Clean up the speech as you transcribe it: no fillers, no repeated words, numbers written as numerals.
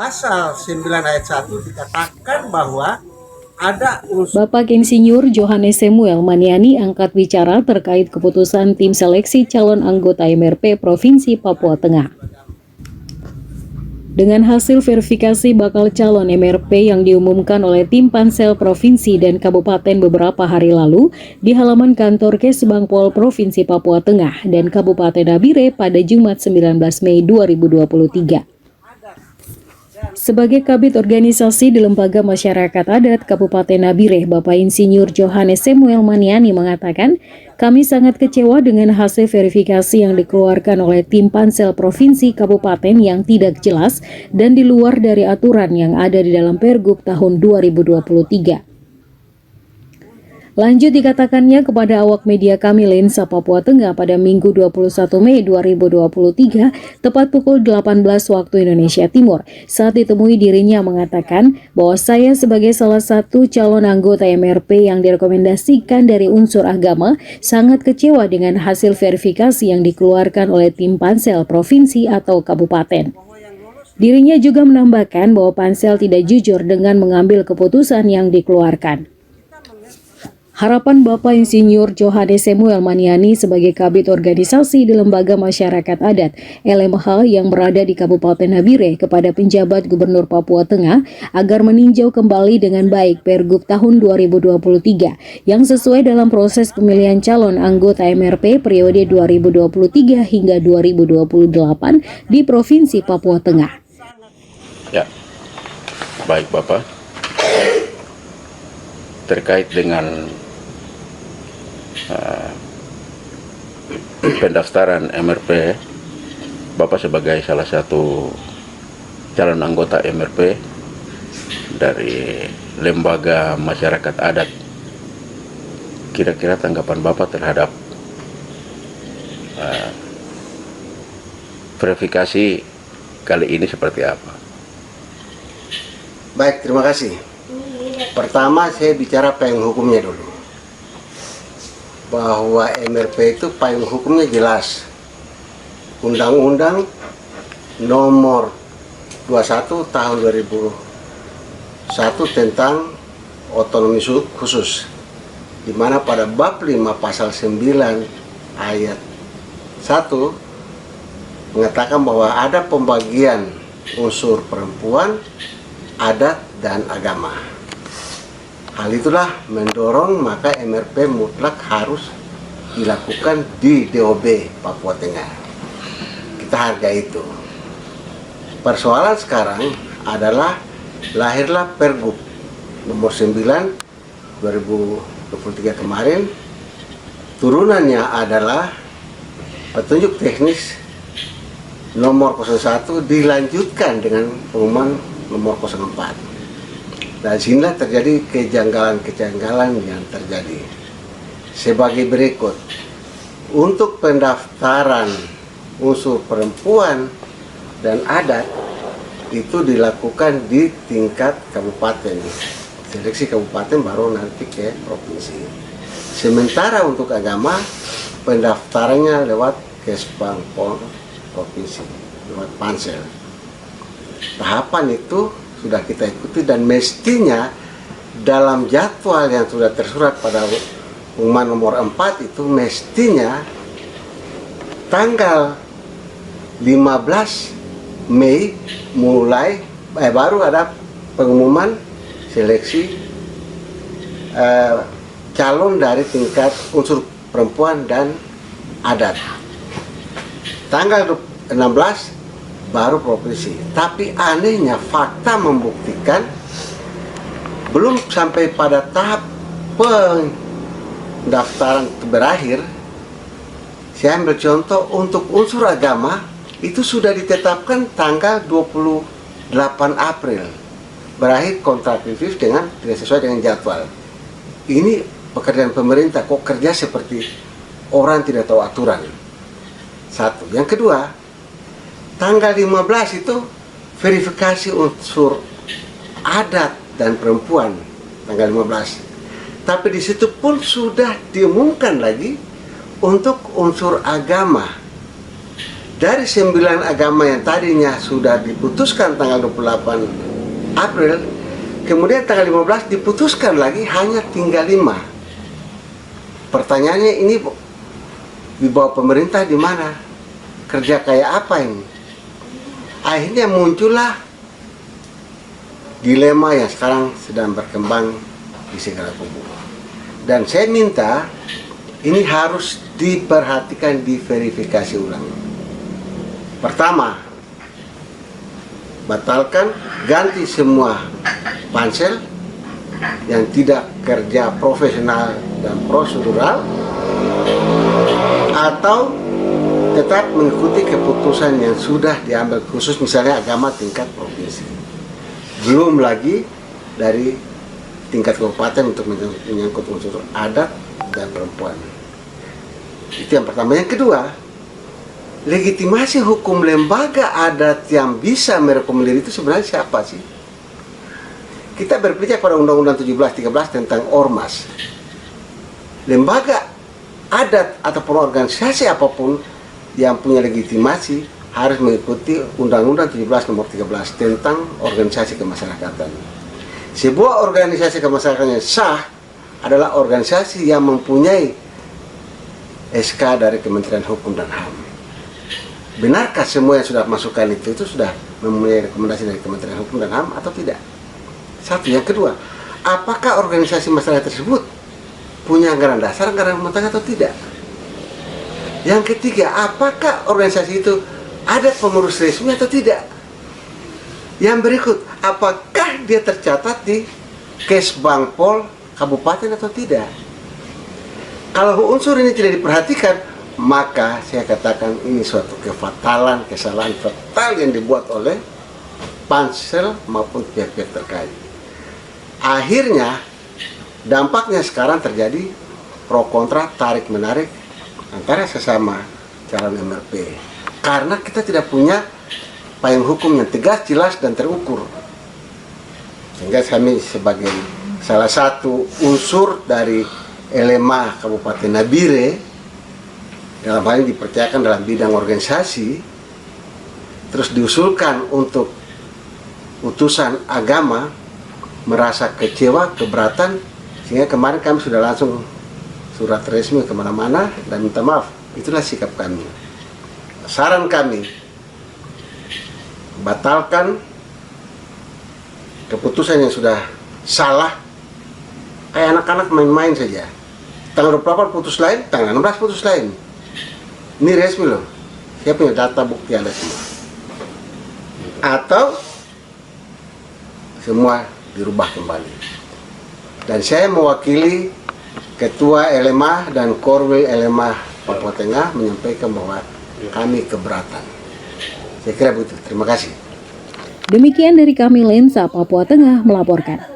pasal 9 ayat 1 dikatakan bahwa ada unsur. Bapak Insinyur Johannes Samuel Maniani angkat bicara terkait keputusan tim seleksi calon anggota MRP Provinsi Papua Tengah. Dengan hasil verifikasi bakal calon MRP yang diumumkan oleh tim Pansel Provinsi dan Kabupaten beberapa hari lalu di halaman kantor Kesbangpol Provinsi Papua Tengah dan Kabupaten Nabire pada Jumat 19 Mei 2023. Sebagai Kabid Organisasi di Lembaga Masyarakat Adat Kabupaten Nabire, Bapak Insinyur Johannes Samuel Maniani mengatakan, kami sangat kecewa dengan hasil verifikasi yang dikeluarkan oleh tim Pansel Provinsi Kabupaten yang tidak jelas dan di luar dari aturan yang ada di dalam Pergub tahun 2023. Lanjut dikatakannya kepada awak media kami Lensa Papua Tengah pada Minggu 21 Mei 2023 tepat pukul 18 waktu Indonesia Timur saat ditemui dirinya mengatakan bahwa saya sebagai salah satu calon anggota MRP yang direkomendasikan dari unsur agama sangat kecewa dengan hasil verifikasi yang dikeluarkan oleh tim Pansel Provinsi atau Kabupaten. Dirinya juga menambahkan bahwa Pansel tidak jujur dengan mengambil keputusan yang dikeluarkan. Harapan Bapak Insinyur Johannes Samuel Maniani sebagai Kabid Organisasi di Lembaga Masyarakat Adat LMH yang berada di Kabupaten Nabire kepada penjabat Gubernur Papua Tengah agar meninjau kembali dengan baik Pergub tahun 2023 yang sesuai dalam proses pemilihan calon anggota MRP periode 2023 hingga 2028 di Provinsi Papua Tengah. Ya, baik Bapak. Terkait dengan pendaftaran MRP, Bapak sebagai salah satu calon anggota MRP dari Lembaga Masyarakat Adat, kira-kira tanggapan Bapak terhadap verifikasi kali ini seperti apa? Baik, terima kasih. Pertama saya bicara payung hukumnya dulu. Bahwa MRP itu payung hukumnya jelas. Undang-Undang nomor 21 tahun 2001 tentang otonomi khusus, di mana pada bab 5 pasal 9 ayat 1 mengatakan bahwa ada pembagian unsur perempuan, adat, dan agama. Hal itulah mendorong maka MRP mutlak harus dilakukan di DOB Papua Tengah. Kita hargai itu. Persoalan sekarang adalah lahirlah Pergub nomor 9 2023 kemarin. Turunannya adalah petunjuk teknis nomor 01 dilanjutkan dengan pengumuman nomor 04. Dan sinilah terjadi kejanggalan-kejanggalan yang terjadi. Sebagai berikut, untuk pendaftaran unsur perempuan dan adat itu dilakukan di tingkat kabupaten. Seleksi kabupaten baru nanti ke provinsi. Sementara untuk agama, pendaftarannya lewat Kesbangpol Provinsi, lewat Pansel. Tahapan itu sudah kita ikuti dan mestinya dalam jadwal yang sudah tersurat pada pengumuman nomor 4 itu mestinya tanggal 15 Mei mulai baru ada pengumuman seleksi calon dari tingkat unsur perempuan dan adat. Tanggal 16 baru provinsi. Tapi anehnya fakta membuktikan belum sampai pada tahap pendaftaran berakhir. Saya ambil contoh untuk unsur agama itu sudah ditetapkan tanggal 28 April. Berakhir kontradiktif dengan tidak sesuai dengan jadwal. Ini pekerjaan pemerintah kok kerja seperti orang tidak tahu aturan. Satu. Yang kedua, tanggal 15 itu verifikasi unsur adat dan perempuan tanggal 15. Tapi di situ pun sudah diumumkan lagi untuk unsur agama dari 9 agama yang tadinya sudah diputuskan tanggal 28 April, kemudian tanggal 15 diputuskan lagi hanya tinggal 5. Pertanyaannya, ini di bawah pemerintah di mana? Kerja kayak apa ini? Akhirnya muncullah dilema yang sekarang sedang berkembang di segala kubu. Dan saya minta ini harus diperhatikan, diverifikasi ulang. Pertama, batalkan, ganti semua pansel yang tidak kerja profesional dan prosedural, atau tetap mengikuti keputusan yang sudah diambil khusus misalnya agama tingkat provinsi, belum lagi dari tingkat kabupaten untuk menyangkut unsur adat dan perempuan. Itu yang pertama. Yang kedua, legitimasi hukum lembaga adat yang bisa merekomendir itu sebenarnya siapa sih? Kita berpijak pada Undang-Undang 1713 tentang Ormas. Lembaga adat ataupun organisasi apapun yang punya legitimasi harus mengikuti Undang-Undang 17 nomor 13 tentang organisasi kemasyarakatan. Sebuah organisasi kemasyarakatan yang sah adalah organisasi yang mempunyai SK dari Kementerian Hukum dan HAM. Benarkah semua yang sudah masukkan itu sudah mempunyai rekomendasi dari Kementerian Hukum dan HAM atau tidak? Satu. Yang kedua, apakah organisasi masyarakat tersebut punya anggaran dasar, anggaran rumah tangga atau tidak? Yang ketiga, apakah organisasi itu ada pengurus resmi atau tidak? Yang berikut, apakah dia tercatat di Kesbangpol kabupaten atau tidak? Kalau unsur ini tidak diperhatikan, maka saya katakan ini suatu kefatalan, kesalahan fatal yang dibuat oleh pansel maupun pihak-pihak terkait. Akhirnya dampaknya sekarang terjadi pro kontra, tarik menarik antara sesama calon MRP, karena kita tidak punya payung hukum yang tegas, jelas dan terukur. Sehingga kami sebagai salah satu unsur dari LMA Kabupaten Nabire, dalam hal ini dipercayakan dalam bidang organisasi, terus diusulkan untuk utusan agama, merasa kecewa, keberatan, sehingga kemarin kami sudah langsung surat resmi kemana-mana dan minta maaf. Itulah sikap kami. Saran kami, batalkan keputusan yang sudah salah. Kayak anak-anak main-main saja. Tanggal 28 putus lain, tanggal 16 putus lain. Ini resmi loh. Saya punya data bukti ada semua. Atau semua dirubah kembali. Dan saya mewakili Ketua LMA dan Korwil LMA Papua Tengah menyampaikan bahwa kami keberatan. Saya kira begitu. Terima kasih. Demikian dari kami Lensa Papua Tengah melaporkan.